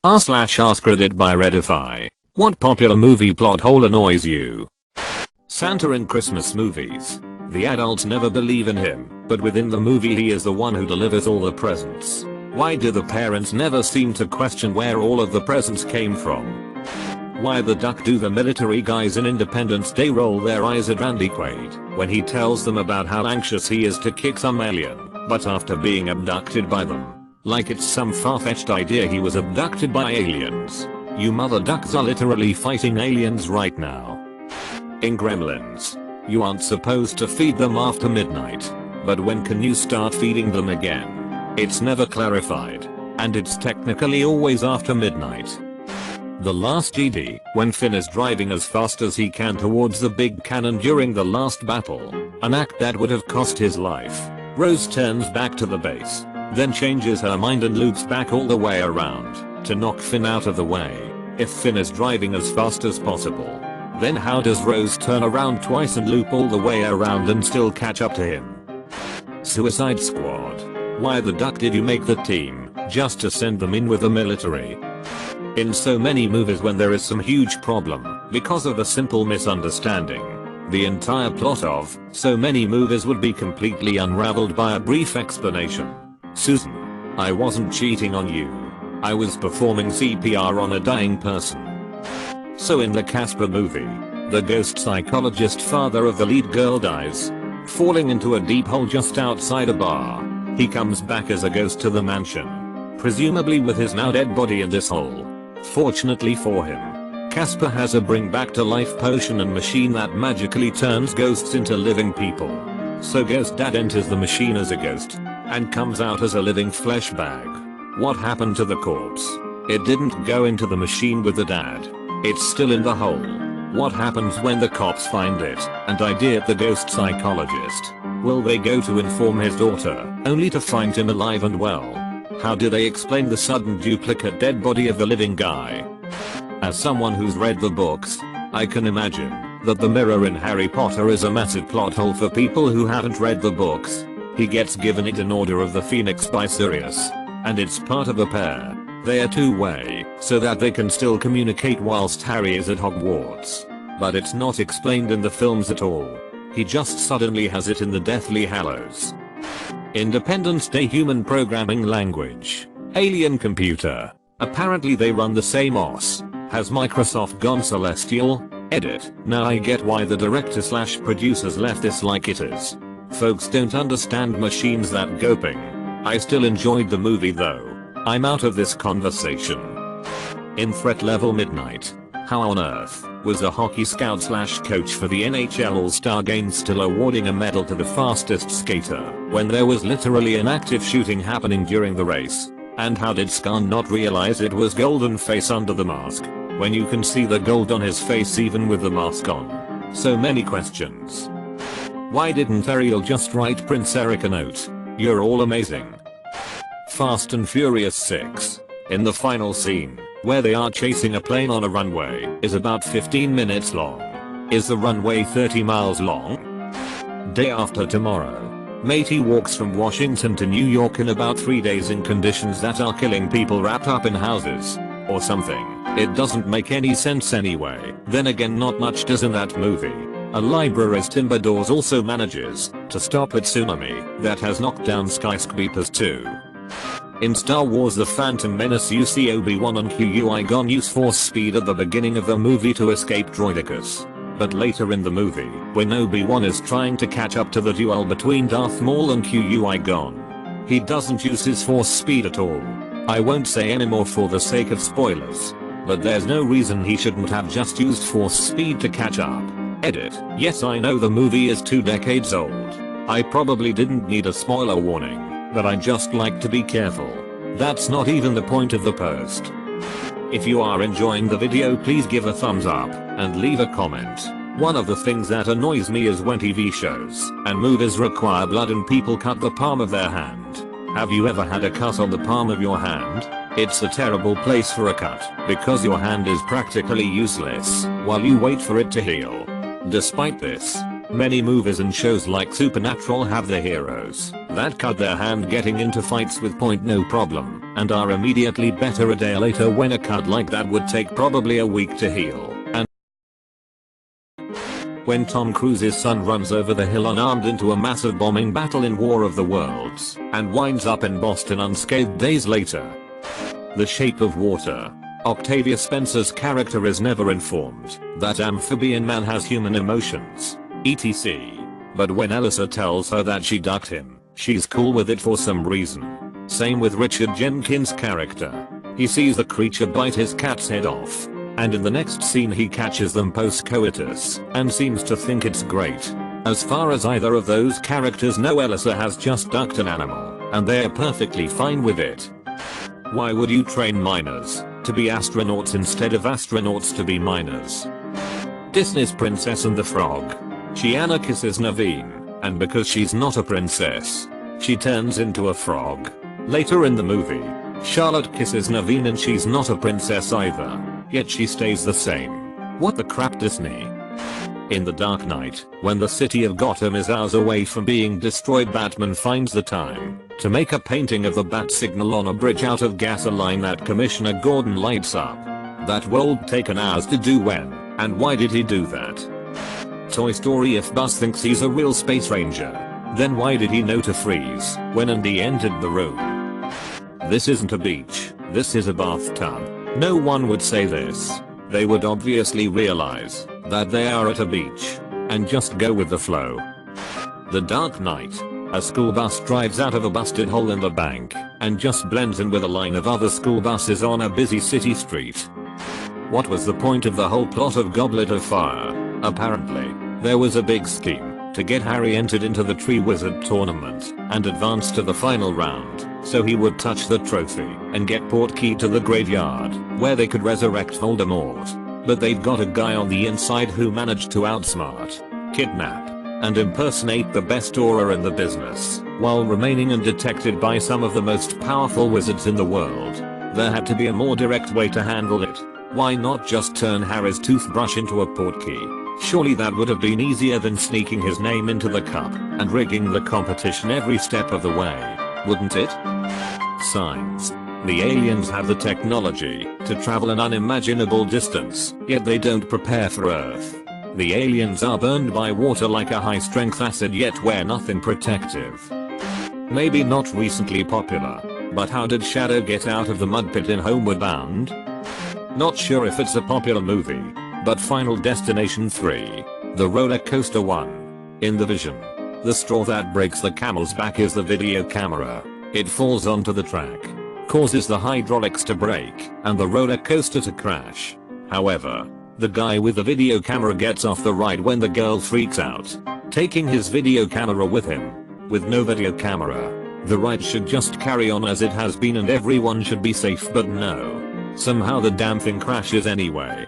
r/AskReddit by Reddify. What popular movie plot hole annoys you? Santa in Christmas movies. The adults never believe in him, but within the movie he is the one who delivers all the presents. Why do the parents never seem to question where all of the presents came from? Why the duck do the military guys in Independence Day roll their eyes at Randy Quaid when he tells them about how anxious he is to kick some alien, but after being abducted by them? Like it's some far-fetched idea he was abducted by aliens. You mother ducks are literally fighting aliens right now. In Gremlins. You aren't supposed to feed them after midnight. But when can you start feeding them again? It's never clarified. And it's technically always after midnight. The Last Jedi, when Finn is driving as fast as he can towards the big cannon during the last battle, an act that would have cost his life, Rose turns back to the base, then changes her mind and loops back all the way around to knock Finn out of the way. If Finn is driving as fast as possible, then how does Rose turn around twice and loop all the way around and still catch up to him? Suicide Squad. Why the duck did you make the team, just to send them in with the military? In so many movies when there is some huge problem, because of a simple misunderstanding, the entire plot of so many movies would be completely unraveled by a brief explanation. Susan. I wasn't cheating on you. I was performing CPR on a dying person. So in the Casper movie, the ghost psychologist father of the lead girl dies, falling into a deep hole just outside a bar. He comes back as a ghost to the mansion, presumably with his now dead body in this hole. Fortunately for him, Casper has a bring back to life potion and machine that magically turns ghosts into living people. So Ghost Dad enters the machine as a ghost and comes out as a living flesh bag. What happened to the corpse? It didn't go into the machine with the dad. It's still in the hole. What happens when the cops find it and ID the ghost psychologist? Will they go to inform his daughter, only to find him alive and well? How do they explain the sudden duplicate dead body of the living guy? As someone who's read the books, I can imagine that the mirror in Harry Potter is a massive plot hole for people who haven't read the books. He gets given it in Order of the Phoenix by Sirius, and it's part of a pair. They are two-way, so that they can still communicate whilst Harry is at Hogwarts. But it's not explained in the films at all. He just suddenly has it in the Deathly Hallows. Independence Day human programming language. Alien computer. Apparently they run the same OS. Has Microsoft gone celestial? Edit. Now I get why the director/producers left this like it is. Folks don't understand machines that goping. I still enjoyed the movie though. I'm out of this conversation. In Threat Level Midnight. How on earth was a hockey scout/coach for the NHL All-Star Game still awarding a medal to the fastest skater when there was literally an active shooting happening during the race? And how did Scar not realize it was Golden Face under the mask when you can see the gold on his face even with the mask on? So many questions. Why didn't Ariel just write Prince Eric a note? You're all amazing. Fast and Furious 6. In the final scene, where they are chasing a plane on a runway, is about 15 minutes long. Is the runway 30 miles long? Day after tomorrow. Matey walks from Washington to New York in about 3 days in conditions that are killing people wrapped up in houses. Or something. It doesn't make any sense anyway. Then again, not much does in that movie. A library's timber doors also manages to stop a tsunami that has knocked down skyscrapers too. In Star Wars The Phantom Menace you see Obi-Wan and Qui-Gon use force speed at the beginning of the movie to escape Droidicus. But later in the movie, when Obi-Wan is trying to catch up to the duel between Darth Maul and Qui-Gon, he doesn't use his force speed at all. I won't say anymore for the sake of spoilers, but there's no reason he shouldn't have just used force speed to catch up. Edit. Yes, I know the movie is 2 decades old. I probably didn't need a spoiler warning, but I just like to be careful. That's not even the point of the post. If you are enjoying the video, please give a thumbs up and leave a comment. One of the things that annoys me is when TV shows and movies require blood and people cut the palm of their hand. Have you ever had a cut on the palm of your hand? It's a terrible place for a cut because your hand is practically useless while you wait for it to heal. Despite this, many movies and shows like Supernatural have the heroes that cut their hand getting into fights with point no problem. and are immediately better a day later when a cut like that would take probably a week to heal. And when Tom Cruise's son runs over the hill unarmed into a massive bombing battle in War of the Worlds and winds up in Boston unscathed days later. The Shape of Water. Octavia Spencer's character is never informed that amphibian man has human emotions, etc. But when Elisa tells her that she ducked him, she's cool with it for some reason. Same with Richard Jenkins' character. He sees the creature bite his cat's head off, and in the next scene he catches them post-coitus and seems to think it's great. As far as either of those characters know, Elisa has just ducked an animal, and they're perfectly fine with it. Why would you train minors to be astronauts instead of astronauts to be minors? Disney's Princess and the Frog. Shiana kisses Naveen, and because she's not a princess, she turns into a frog. Later in the movie, Charlotte kisses Naveen and she's not a princess either, yet she stays the same. What the crap, Disney? In The Dark Knight, when the city of Gotham is hours away from being destroyed, Batman finds the time to make a painting of the bat signal on a bridge out of gasoline that Commissioner Gordon lights up. That would take an hours to do when, and why did he do that? Toy Story. If Buzz thinks he's a real space ranger, then why did he know to freeze when Andy entered the room? This isn't a beach, this is a bathtub. No one would say this. They would obviously realize that they are at a beach and just go with the flow. The Dark Knight. A school bus drives out of a busted hole in the bank and just blends in with a line of other school buses on a busy city street. What was the point of the whole plot of Goblet of Fire? Apparently, there was a big scheme to get Harry entered into the Tree Wizard tournament and advance to the final round, so he would touch the trophy and get Portkey to the graveyard, where they could resurrect Voldemort. But they'd got a guy on the inside who managed to outsmart, kidnap, and impersonate the best aura in the business, while remaining undetected by some of the most powerful wizards in the world. There had to be a more direct way to handle it. Why not just turn Harry's toothbrush into a Portkey? Surely that would have been easier than sneaking his name into the cup and rigging the competition every step of the way, wouldn't it? Signs. The aliens have the technology to travel an unimaginable distance, yet they don't prepare for Earth. The aliens are burned by water like a high-strength acid, yet wear nothing protective. Maybe not recently popular, but how did Shadow get out of the mud pit in Homeward Bound? Not sure if it's a popular movie, but Final Destination 3, The Roller Coaster 1. In the vision, the straw that breaks the camel's back is the video camera. It falls onto the track, causes the hydraulics to break, and the roller coaster to crash. However, the guy with the video camera gets off the ride when the girl freaks out, taking his video camera with him. With no video camera, the ride should just carry on as it has been and everyone should be safe, but no. Somehow the damn thing crashes anyway.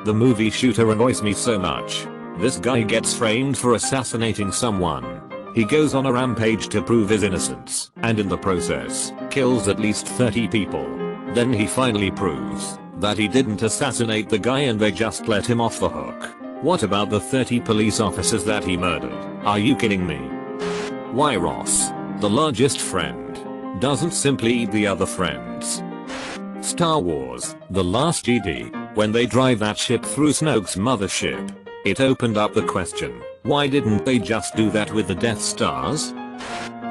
The movie shooter annoys me so much. This guy gets framed for assassinating someone. He goes on a rampage to prove his innocence, and in the process, kills at least 30 people. Then he finally proves that he didn't assassinate the guy and they just let him off the hook. What about the 30 police officers that he murdered? Are you kidding me? Why Ross, the largest friend, doesn't simply eat the other friends? Star Wars, The Last Jedi, when they drive that ship through Snoke's mothership, it opened up the question, why didn't they just do that with the Death Stars?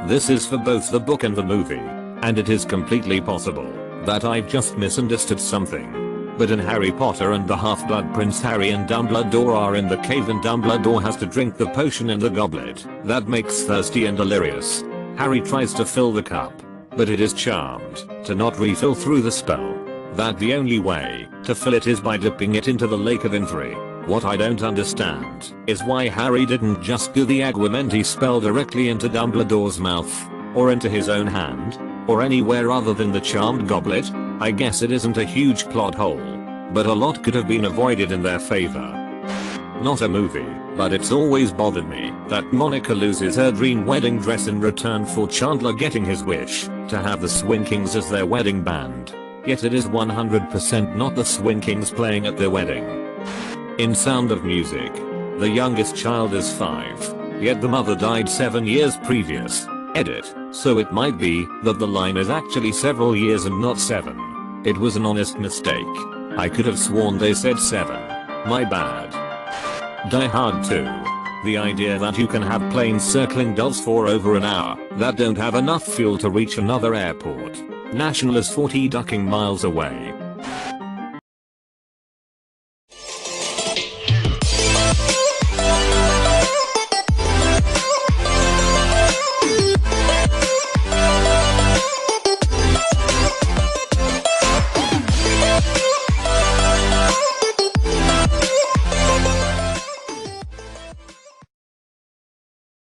This is for both the book and the movie, and it is completely possible that I've just misunderstood something. But in Harry Potter and the Half-Blood Prince, Harry and Dumbledore are in the cave and Dumbledore has to drink the potion in the goblet that makes thirsty and delirious. Harry tries to fill the cup, but it is charmed to not refill through the spell. That the only way to fill it is by dipping it into the Lake of Invery. What I don't understand is why Harry didn't just do the Aguamenti spell directly into Dumbledore's mouth, or into his own hand, or anywhere other than the charmed goblet. I guess it isn't a huge plot hole, but a lot could have been avoided in their favor. Not a movie, but it's always bothered me that Monica loses her dream wedding dress in return for Chandler getting his wish to have the Swing Kings as their wedding band. Yet it is 100% not the Swing Kings playing at their wedding. In Sound of Music, the youngest child is 5, yet the mother died 7 years previous. Edit. So it might be that the line is actually several years and not 7. It was an honest mistake. I could have sworn they said 7. My bad. Die Hard 2. The idea that you can have planes circling Dulles for over an hour that don't have enough fuel to reach another airport. National is 40 ducking miles away.